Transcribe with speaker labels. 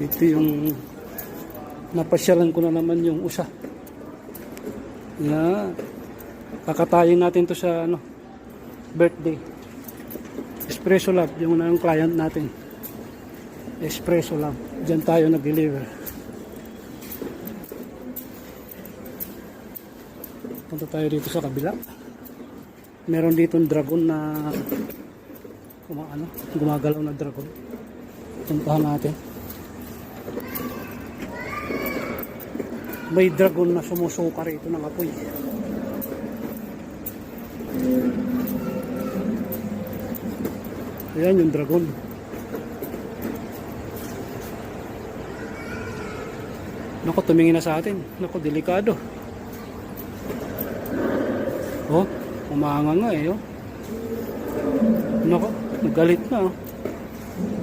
Speaker 1: Ito yung napasyalan ko na naman yung usa. Yan. Kakatayin natin to sa birthday. Espresso Lab, yung unang client natin. Espresso Lab. Diyan tayo nag-deliver. Punta tayo dito sa kabila. Meron dito yung dragon na gumagalaw na dragon. Puntahan natin. May dragon na sumusuka rito ng apoy. Ayan yung dragon. Naku, tumingin na sa atin. Naku, delikado. Oh, umahanga nga eh. Oh. Naku, nagalit na. Oh.